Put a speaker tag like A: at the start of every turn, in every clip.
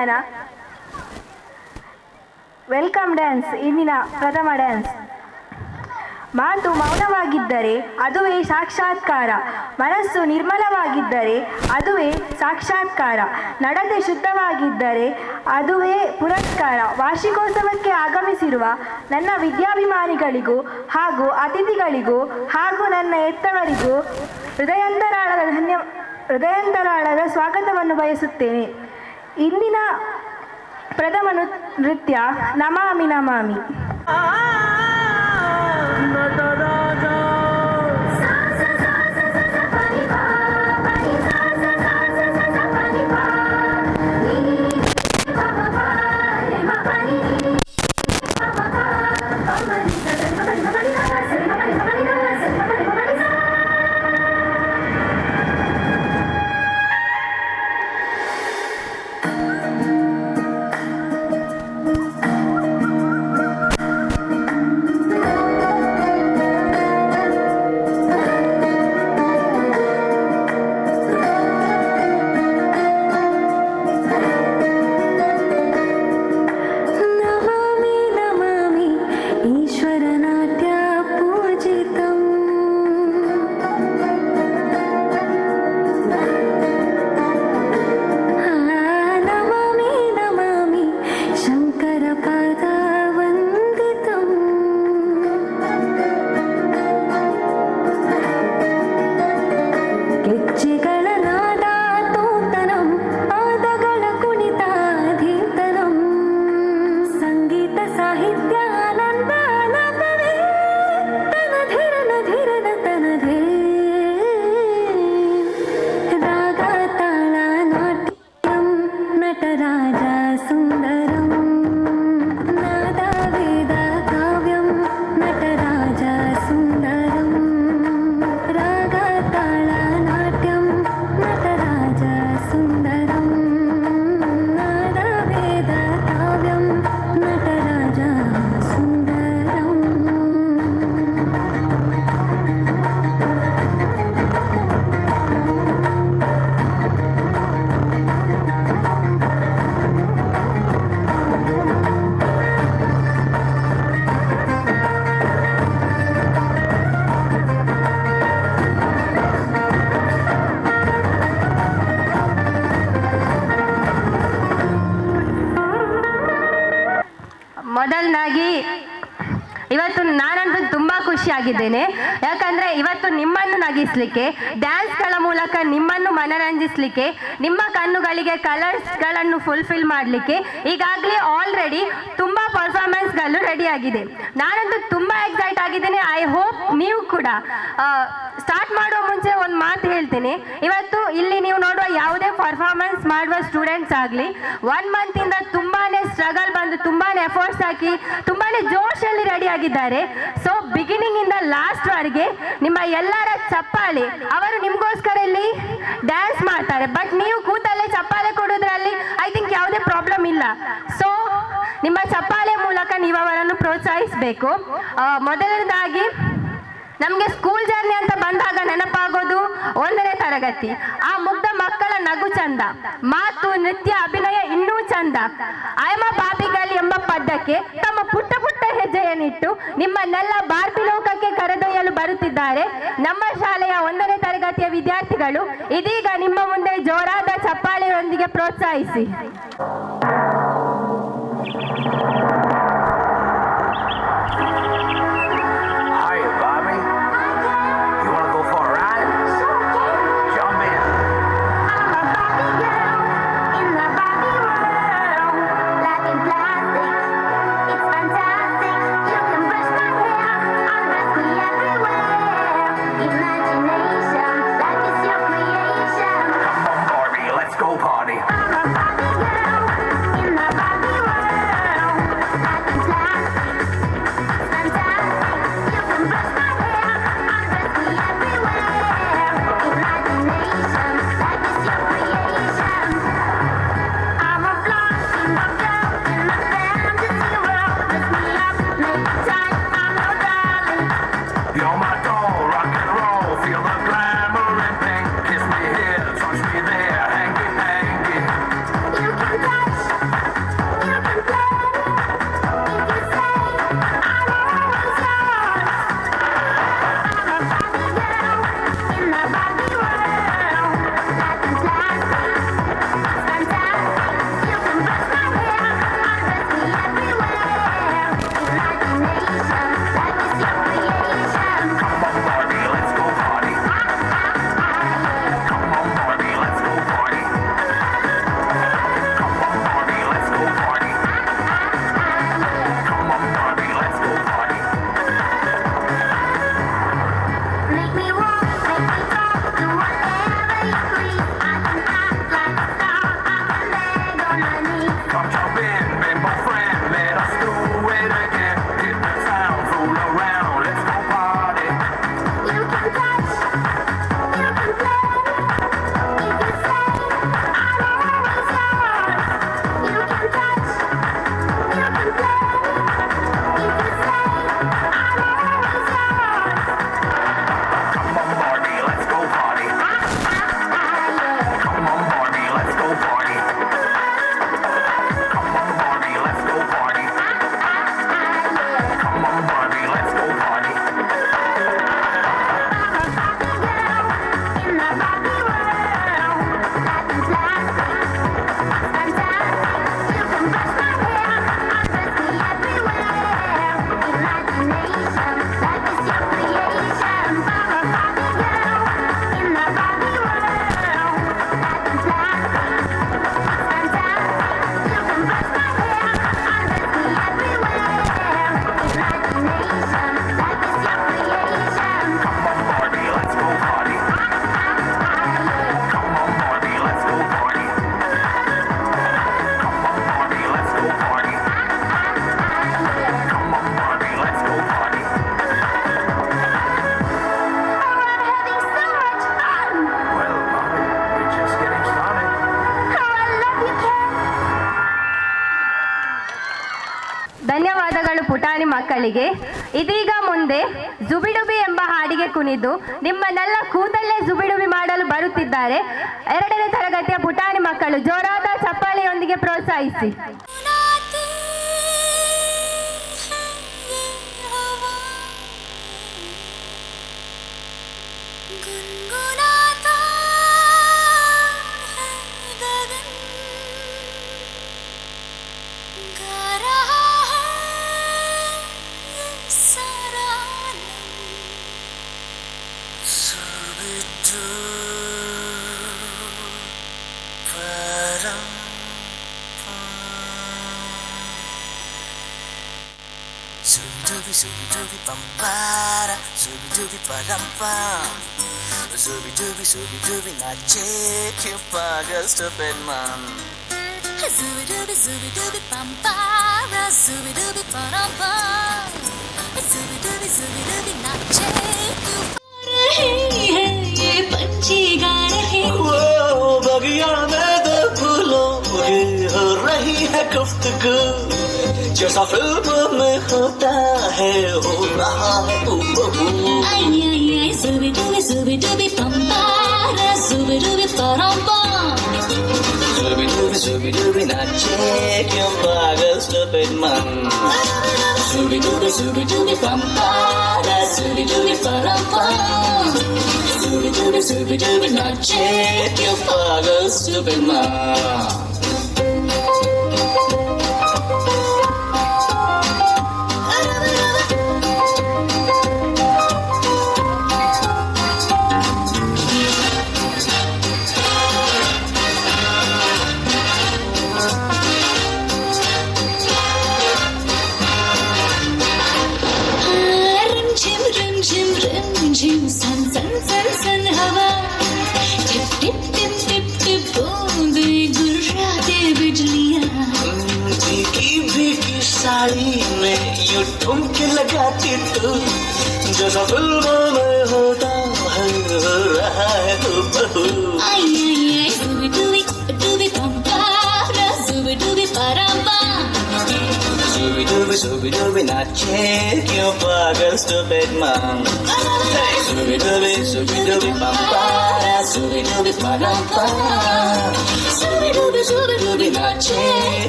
A: ಗಾನ welcome dance ಇಂದಿನ ಪ್ರಥಮ ಡ್ಯಾನ್ಸ್. ಮಾತು ಮೌನವಾಗಿದ್ದರೆ ಅದುವೇ ಸಾಕ್ಷಾತ್ಕಾರ, ಮನಸ್ಸು ನಿರ್ಮಲವಾಗಿದ್ದರೆ ಅದುವೇ ಸಾಕ್ಷಾತ್ಕಾರ, ನಡತೆ ಶುದ್ಧವಾಗಿದ್ದರೆ ಅದುವೇ ಪುರಸ್ಕಾರ. ವಾರ್ಷಿಕೋತ್ಸವಕ್ಕೆ ಆಗಮಿಸಿರುವ ನನ್ನ ವಿದ್ಯಾಭಿಮಾನಿಗಳಿಗೂ ಹಾಗೂ ಅತಿಥಿಗಳಿಗೂ ಹಾಗೂ ನನ್ನ ಎತ್ತವರಿಗೂ ಹೃದಯಾಂತರಾಳದ ಸ್ವಾಗತವನ್ನು ಬಯಸುತ್ತೇನೆ. ಇಂದಿನ ಪ್ರಥಮ ನೃತ್ಯ ನಮಾಮಿ ನಮಾಮಿ. ಮೊದಲನಾಗಿ ಇವತ್ತು ನಾನಂತೂ ತುಂಬ ಖುಷಿಯಾಗಿದ್ದೇನೆ. ಯಾಕಂದರೆ ಇವತ್ತು ನಿಮ್ಮನ್ನು ನಗಿಸಲಿಕ್ಕೆ, ಡ್ಯಾನ್ಸ್ಗಳ ಮೂಲಕ ನಿಮ್ಮನ್ನು ಮನರಂಜಿಸಲಿಕ್ಕೆ, ನಿಮ್ಮ ಕಣ್ಣುಗಳಿಗೆ ಕಲರ್ಸ್ಗಳನ್ನು ಫುಲ್ಫಿಲ್ ಮಾಡಲಿಕ್ಕೆ ಈಗಾಗಲೇ ಆಲ್ರೆಡಿ ತುಂಬ ಪರ್ಫಾರ್ಮೆನ್ಸ್ಗಳು ರೆಡಿಯಾಗಿದೆ. ನಾನಂತೂ ತುಂಬ ಎಕ್ಸೈಟ್ ಆಗಿದ್ದೇನೆ. ಐ ಹೋಪ್ ನೀವು ಕೂಡ. ಸ್ಟಾರ್ಟ್ ಮಾಡುವ ಮುಂಚೆ ಒಂದು ಮಾತು ಹೇಳ್ತೀನಿ. ಇವತ್ತು ಇಲ್ಲಿ ನೀವು ನೋಡುವ ಯಾವುದೇ ಪರ್ಫಾರ್ಮೆನ್ಸ್ ಮಾಡುವ ಸ್ಟೂಡೆಂಟ್ಸ್ ಆಗಲಿ 1 ಮಂತಿಂದ ತುಂಬಾ ಸ್ಟ್ರಗಲ್ ಬಂದು ತುಂಬಾ ಎಫರ್ಟ್ಸ್ ಹಾಕಿ ತುಂಬಾ ಜೋಶಲ್ಲಿ ರೆಡಿ ಆಗಿದ್ದಾರೆ. ಸೊ ಬಿಗಿನಿಂಗ್ ಇಂದ ಲಾಸ್ಟ್ ವರೆಗೆ ನಿಮ್ಮ ಎಲ್ಲರ ಚಪ್ಪಾಳೆ, ಅವರು ನಿಮಗೋಸ್ಕರ ಇಲ್ಲಿ ಡ್ಯಾನ್ಸ್ ಮಾಡ್ತಾರೆ. ಬಟ್ ನೀವು ಕೂತಲ್ಲೇ ಚಪ್ಪಾಳೆ ಕೊಡೋದ್ರಲ್ಲಿ ಐ ಥಿಂಕ್ ಯಾವುದೇ ಪ್ರಾಬ್ಲಮ್ ಇಲ್ಲ. ಸೊ ನಿಮ್ಮ ಚಪ್ಪಾಳೆ ಮೂಲಕ ನೀವು ಅವರನ್ನು ಪ್ರೋತ್ಸಾಹಿಸಬೇಕು. ಮೊದಲನೇದಾಗಿ ನಮಗೆ ಸ್ಕೂಲ್ ಜರ್ನಿ ಅಂತ ಬಂದಾಗ ನೆನಪಾಗೋದು 1ನೇ ತರಗತಿ. ಆ ಮುಗ್ಧ ಮಕ್ಕಳ ನಗು ಚಂದ, ಮಾತು, ನೃತ್ಯ, ಅಭಿನಯ ಇನ್ನೂ ಚಂದ. ಆಯಮ ಬಾಬಿಗಲಿ ಎಂಬ ಪದಕ್ಕೆ ತಮ್ಮ ಪುಟ್ಟ ಪುಟ್ಟ ಹೆಜ್ಜೆಯನ್ನಿಟ್ಟು ನಿಮ್ಮನ್ನೆಲ್ಲ ಭಾರತಿ ಲೋಕಕ್ಕೆ ಕರೆದೊಯ್ಯಲು ಬರುತ್ತಿದ್ದಾರೆ ನಮ್ಮ ಶಾಲೆಯ 1ನೇ ತರಗತಿಯ ವಿದ್ಯಾರ್ಥಿಗಳು. ಇದೀಗ ನಿಮ್ಮ ಮುಂದೆ ಜೋರಾದ ಚಪ್ಪಾಳೆಯೊಂದಿಗೆ ಪ್ರೋತ್ಸಾಹಿಸಿ.
B: Go party.
A: ಧನ್ಯವಾದಗಳು ಪುಟಾಣಿ ಮಕ್ಕಳಿಗೆ. ಇದೀಗ ಮುಂದೆ ಜುಬಿಡುಬಿ ಎಂಬ ಹಾಡಿಗೆ ಕುಣಿದು ನಿಮ್ಮನ್ನೆಲ್ಲ ಕೂದಲೇ ಜುಬಿಡುಬಿ ಮಾಡಲು ಬರುತ್ತಿದ್ದಾರೆ 2ನೇ ತರಗತಿಯ ಪುಟಾಣಿ ಮಕ್ಕಳು. ಜೋರಾದ ಚಪ್ಪಾಳೆಯೊಂದಿಗೆ ಪ್ರೋತ್ಸಾಹಿಸಿ.
B: Zubi zubi dubi pampara, zubi dubi parampam. Zubi dubi nache ke pagal stupid man.
C: Zubi dubi pampara, zubi dubi parampam. Zubi dubi nache क्यों रही है ये पंछी गा रहे.
B: वो बगिया में दो फूलों की हो रही है गुफ्तगू. जैसा फिल्म में होता है हो रहा है हूबहू.
C: Ay ay ay, zubi dubi pampara, zubi dubi parampam.
B: Zubi dubi nache क्यों पागल stupid man.
C: Zubi dubi pampara, zubi dubi parampam.
B: Zubi dubi nache क्यों पागल stupid man.
C: झिम सन सन सन सन हवा. Tip tip tip tip tip बूंदे गुर्राते बिजलियां.
B: भीगी भीगी साड़ी में यूं ठुमके लगाती तू. जैसा फिल्मों में होता है हो रहा है हूबहू.
C: Ay ay ay, zubi dubi pampara, zubi dubi parampam.
B: Zubi dubi nache क्यों पागल stupid man. Zubi dubi pampara, zubi dubi parampam. Zubi dubi nache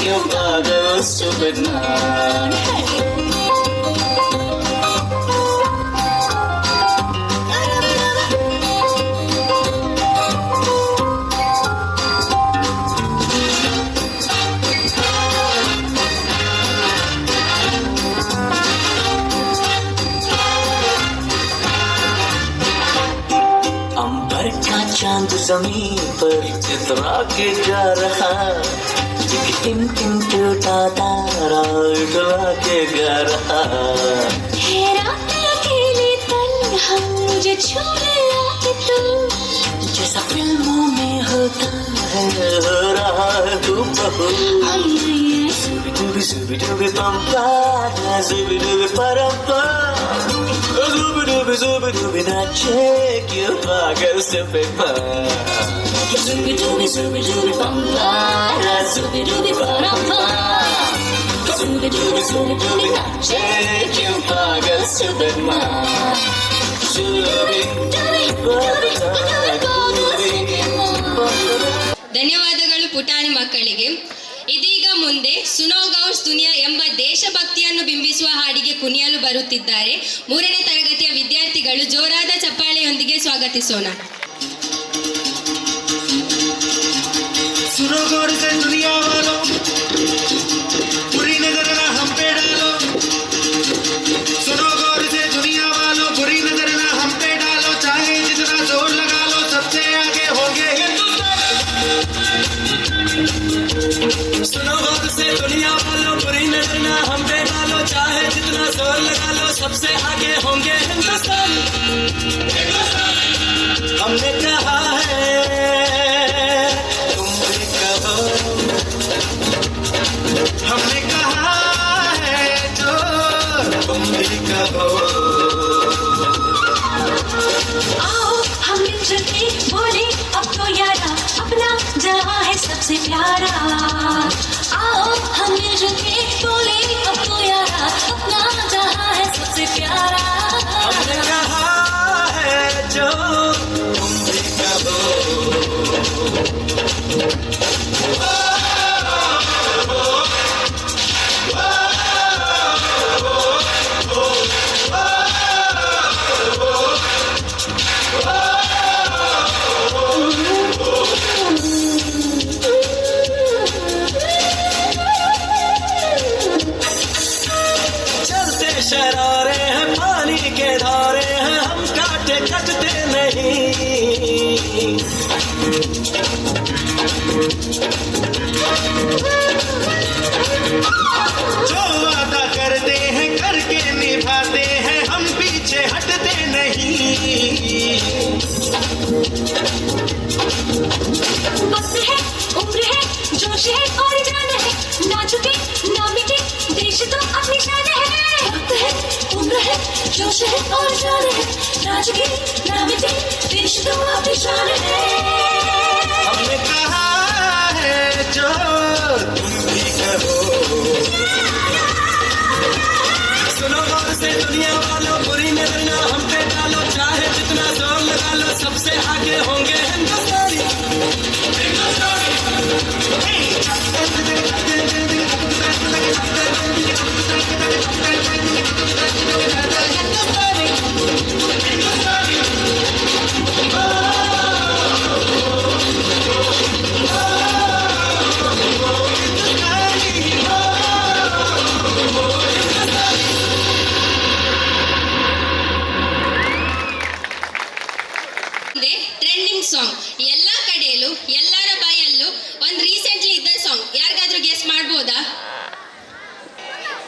B: क्यों पागल stupid man. चांद जमीन पर इतरा के जा रहा. एक टिम टिम टूटा तारा इतरा के गा रहा.
C: हैरान अकेले तन्हा मुझे छू लिया तू.
B: जैसा फिल्मों में होता है हो रहा है हूबहू.
C: Ay ay ay,
B: Zubi dubi pampara, zubi dubi parampam. Zubi dubi nache क्यों पागल stupid man.
C: zubi dubi pampara, zubi dubi parampam.
B: Zubi dubi nache क्यों पागल stupid man.
A: ಧನ್ಯವಾದಗಳು ಪುಟಾಣಿ ಮಕ್ಕಳಿಗೆ. ಇದೀಗ ಮುಂದೆ ಸುನೋ ಗೌಡ್ಸ್ ದುನಿಯಾ ಎಂಬ ದೇಶಭಕ್ತಿಯನ್ನು ಬಿಂಬಿಸುವ ಹಾಡಿಗೆ ಕುಣಿಯಲು ಬರುತ್ತಿದ್ದಾರೆ 3ನೇ ತರಗತಿಯ ವಿದ್ಯಾರ್ಥಿಗಳು. ಜೋರಾದ ಚಪ್ಪಾಳೆಯೊಂದಿಗೆ ಸ್ವಾಗತಿಸೋಣ.
D: सुनो गौर से दुनिया वालों, बुरी नजर ना हम पे डालो. सुनो गौर से दुनिया वालों, बुरी नजर ना हम पे डालो. चाहे जितना जोर लगा लो, सबसे आगे होंगे हिंदुस्तान. सुनो गौर से दुनिया वालों, बुरी नजर ना हम पे डालो. चाहे जितना जोर लगा लो, सबसे आगे होंगे हिंदुस्तान. हमने कहा है हमने कहा है जो तुम भी कहो.
C: आओ हम मिलजुल के बोले अब तो यारा, अपना जहां है सबसे प्यारा. आओ हम मिलजुल के बोले अब तो यारा,
D: जो वादा करते हैं करके निभाते हैं, हम पीछे हटते नहीं।
C: वक्त है, उम्र है, जोश है और जान है, ना झुके ना मिटे, देश तो अपनी शान है। वक्त है, उम्र है, जोश है और जान है, ना झुके ना मिटे, देश तो अपनी शान है।
D: हमने कहा है जो तुम भी कहो, सुनो गौर से दुनिया वालों, बुरी नजर ना हम पे डालो, चाहे जितना जोर लगा लो, सबसे आगे होंगे हिंदुस्तानी।
E: ಟ್ರೆಂಡಿಂಗ್ ಸಾಂಗ್ ಎಲ್ಲ ಕಡೆಯಲ್ಲೂ ಎಲ್ಲರ ಬಾಯಲ್ಲೂ ಒಂದು ರೀಸೆಂಟ್ಲಿ ಇದ್ದ ಸಾಂಗ್. ಯಾರಿಗಾದ್ರೂ ಗೆಸ್ ಮಾಡ್ಬೋದಾ?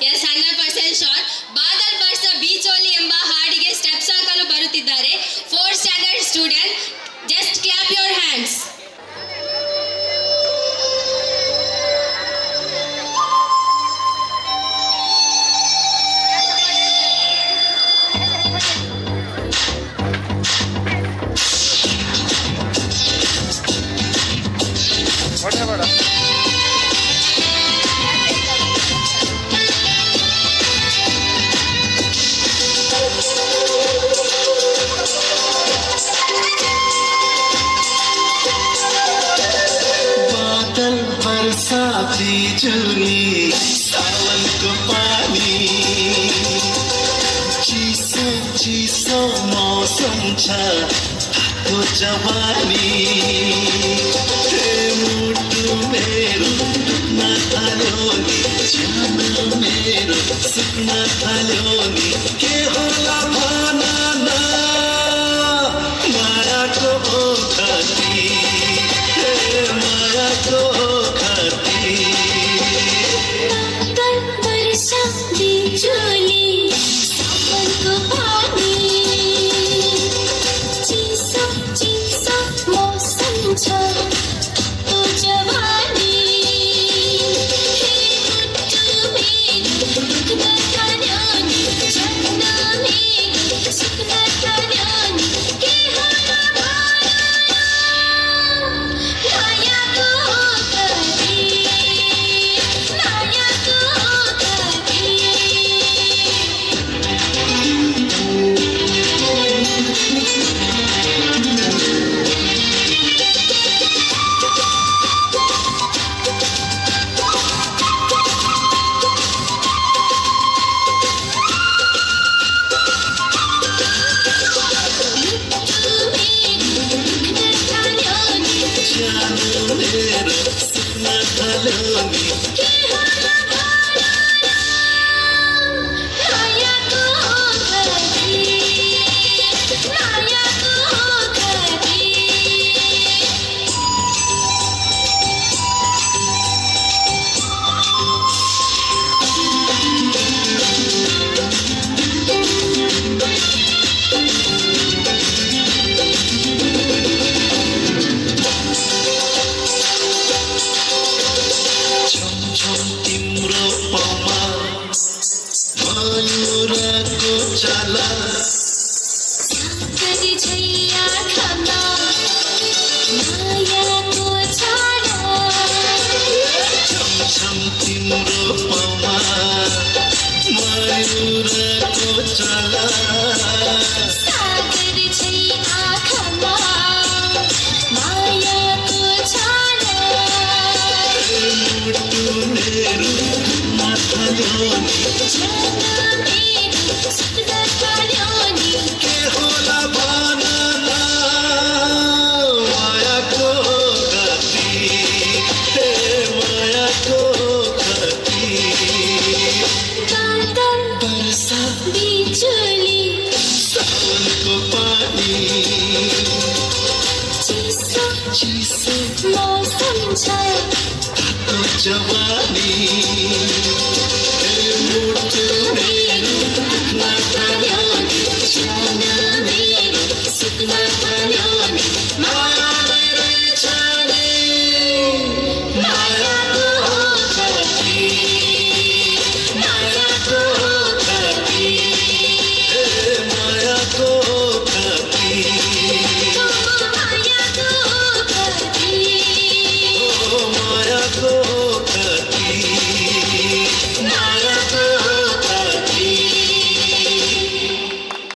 E: S, 100% sure. ಬಾದಲ್ ಬರ್ಸ ಬೀಚೋಲಿ ಎಂಬ ಹಾಡಿಗೆ ಸ್ಟೆಪ್ಸ್ ಹಾಕಲು ಬರುತ್ತಿದ್ದಾರೆ 4th standard student. Just clap your hands.
B: बादल बरसा बिजली, सावन को पानी, चीसो मौसम छा तो जवानी, हे मुटु मेरो न थाल्योनी, जान मेरो सुन्न थाल्योनी, के होला भना ना मायाको ओखती, हे मायाको ओखती।
C: बादल बरसा बिजुली, सावन को पानी, चीसो मौसम छा तो जवानी, हे मुट्टू मेरो दुख न थाल्योनी, जान मेरो सुख न थाल्योनी, के होला भना ना मायाको ओखती, मायाको ओखती।
B: जान मेरो सुन्न थाल्योनी,
C: के होला भना ना मायाको ओखती, मायाको ओखती।
B: छम छम तिम्रो पाउमा मयुरको चाला,
C: कति छैया खाना मायाको छाला,
B: छम छम तिम्रो पाउमा मयुरको चाला,
C: सागर छै आँखामा मायाको छाला,
B: मुटु मेरो न थाल्योनी,
C: जान मेरो सुख न थाल्योनी,
B: के होला भना ना मायाको ओखती, हे मायाको ओखती।
C: बादल
B: बरसा
C: बिजुली,
B: सावनको पानी,
C: चिसो
B: चिसो
C: मौसम छ
B: तो जवानी मूड